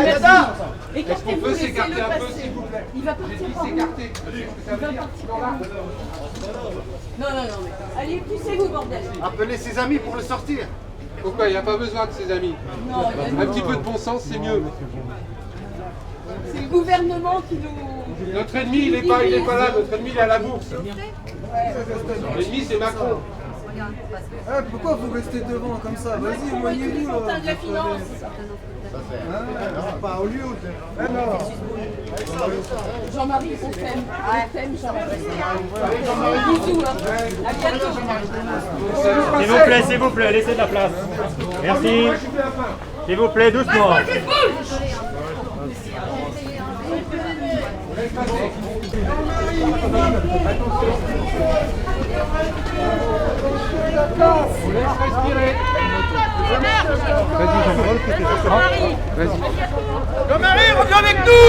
Merci. Est-ce qu'on peut s'écarter un peu, s'il vous plaît? Il va partir par où? Il va partir par où? Non, mais allez, poussez-vous, bordel. Appelez ses amis pour le sortir. Pourquoi? Il n'y a pas besoin de ses amis. Non, Un petit peu de bon sens, c'est mieux. c'est le gouvernement qui nous... Notre ennemi, il n'est pas là. Notre ennemi, il est à la bourse. L'ennemi, c'est Macron. Pourquoi vous restez devant comme ça? Vas-y, éloignez-vous. de la finance. Pas au lieu. Jean-Marie, on t'aime. On t'aime, Jean-Marie. Bisous, hein. À bientôt. S'il vous plaît, laissez de la place. Merci. S'il vous plaît, doucement. On laisse respirer. Vas-y. Jean-Marie, reviens avec nous.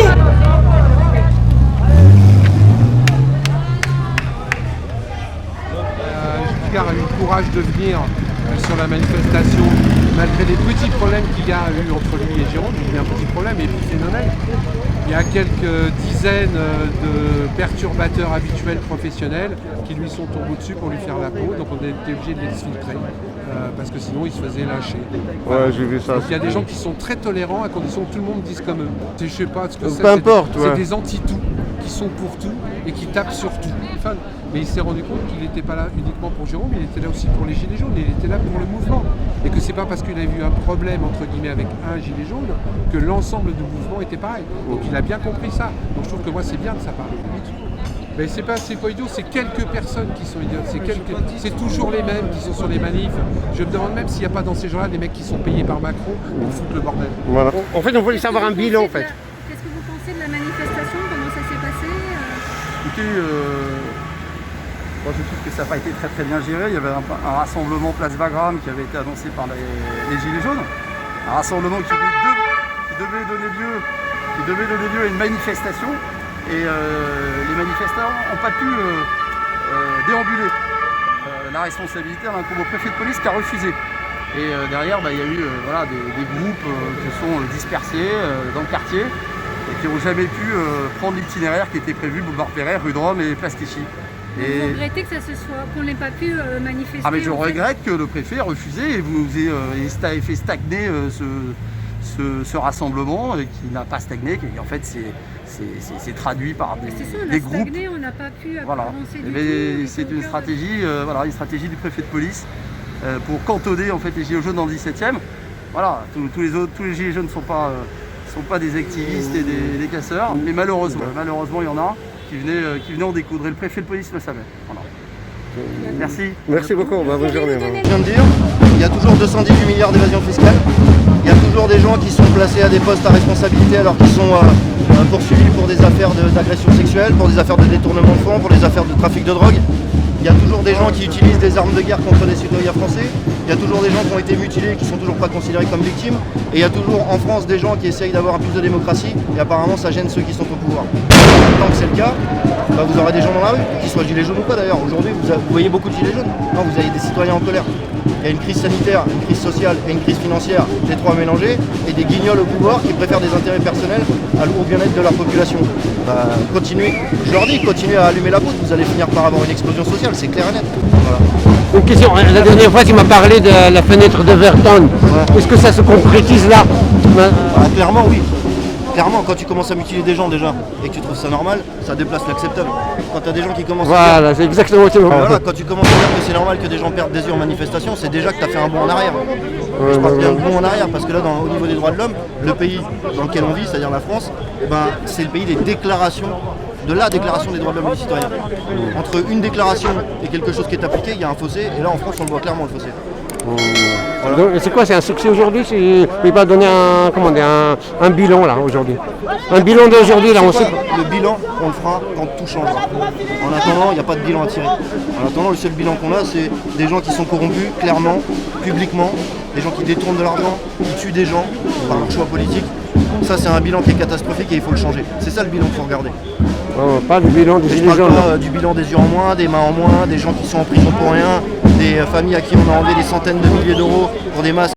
Giscard a eu le courage de venir sur la manifestation, malgré les petits problèmes qu'il y a eu entre lui et Jérôme. Il y a un petit problème épiphénoménal. Il y a quelques dizaines de perturbateurs habituels professionnels qui lui sont tombés dessus pour lui faire la peau, donc on a été obligé de les filtrer parce que sinon il se faisait lâcher. Ouais, j'ai vu ça. Donc il y a des gens qui sont très tolérants à condition que tout le monde dise comme eux. Je sais pas ce que c'est. Peu importe, c'est des anti-tout qui sont pour tout et qui tapent sur tout. Enfin, mais il s'est rendu compte qu'il n'était pas là uniquement pour Jérôme, il était là aussi pour les Gilets jaunes, il était là pour le mouvement. Et que c'est pas parce qu'il a eu un problème entre guillemets avec un gilet jaune que l'ensemble du mouvement était pareil. Donc il a bien compris ça. Donc je trouve que moi c'est bien de sa part. Mais c'est pas idiot, c'est quelques personnes qui sont idiotes, c'est toujours les mêmes qui sont sur les manifs. Je me demande même s'il n'y a pas dans ces gens-là des mecs qui sont payés par Macron pour foutre le bordel. Voilà. En fait, on voulait savoir un bilan en fait. Qu'est-ce que vous pensez de la manifestation? Comment ça s'est passé? Écoutez, moi je trouve que ça n'a pas été très bien géré. Il y avait un rassemblement place Wagram qui avait été annoncé par les Gilets jaunes. Un rassemblement qui devait donner lieu à une manifestation. Et les manifestants n'ont pas pu déambuler. La responsabilité incombe au préfet de police qui a refusé. Et derrière, il y a eu des groupes qui sont dispersés dans le quartier et qui n'ont jamais pu prendre l'itinéraire qui était prévu, boulevard Perret, rue de Rome et place Clichy. Vous regrettez que qu'on n'ait pas pu manifester? Ah mais je regrette que le préfet ait refusé et vous ait fait stagner ce rassemblement qui n'a pas stagné, qui en fait c'est traduit par des groupes. Stagné, on n'a pas pu avancer du tout. C'est une stratégie, une stratégie du préfet de police pour cantonner en fait les gilets jaunes dans le 17e. Voilà, tous les gilets jaunes ne sont pas des activistes et des casseurs, mais malheureusement il y en a qui venaient en découdre et le préfet de police le savait. Voilà. Merci. Merci beaucoup, bonne journée. Je viens de dire, il y a toujours 218 milliards d'évasion fiscale. Il y a toujours des gens qui sont placés à des postes à responsabilité alors qu'ils sont poursuivis pour des affaires d'agression sexuelle, pour des affaires de détournement de fonds, pour des affaires de trafic de drogue. Il y a toujours des gens qui utilisent des armes de guerre contre des citoyens français. Il y a toujours des gens qui ont été mutilés et qui ne sont toujours pas considérés comme victimes. Et il y a toujours en France des gens qui essayent d'avoir un plus de démocratie. Et apparemment ça gêne ceux qui sont au pouvoir. Tant que c'est le cas, vous aurez des gens dans la rue, qu'ils soient gilets jaunes ou pas d'ailleurs. Aujourd'hui vous voyez beaucoup de gilets jaunes. Non, vous avez des citoyens en colère. Il y a une crise sanitaire, une crise sociale et une crise financière, les trois mélangés, et des guignols au pouvoir qui préfèrent des intérêts personnels au bien-être de leur population. Continuez, je leur dis, continuez à allumer la poudre, vous allez finir par avoir une explosion sociale, c'est clair et net. Voilà. Une question, la dernière fois tu m'as parlé de la fenêtre de Verton. Ouais. Est-ce que ça se concrétise là? Clairement oui. Clairement, quand tu commences à mutiler des gens déjà et que tu trouves ça normal, ça déplace l'acceptable. Quand tu as des gens qui commencent à dire... c'est exactement ce que quand tu commences à dire que c'est normal que des gens perdent des yeux en manifestation, c'est déjà que tu as fait un bond en arrière. Je parle bien de bond en arrière parce que là, au niveau des droits de l'homme, le pays dans lequel on vit, c'est-à-dire la France, c'est le pays des déclarations, de la déclaration des droits de l'homme et des citoyens. Entre une déclaration et quelque chose qui est appliqué, il y a un fossé, et là en France on le voit clairement le fossé. Voilà. C'est quoi, c'est un succès aujourd'hui? Il va donner un bilan là aujourd'hui. Un bilan d'aujourd'hui là, on sait. Le bilan, on le fera quand tout changera. En attendant, il n'y a pas de bilan à tirer. En attendant, le seul bilan qu'on a, c'est des gens qui sont corrompus, clairement, publiquement, des gens qui détournent de l'argent, qui tuent des gens par leur choix politique. Ça, c'est un bilan qui est catastrophique et il faut le changer. C'est ça le bilan qu'il faut regarder. Pas du bilan des gilets jaunes. Du bilan des yeux en moins, des mains en moins, des gens qui sont en prison pour rien, des familles à qui on a enlevé des centaines de milliers d'euros pour des masques.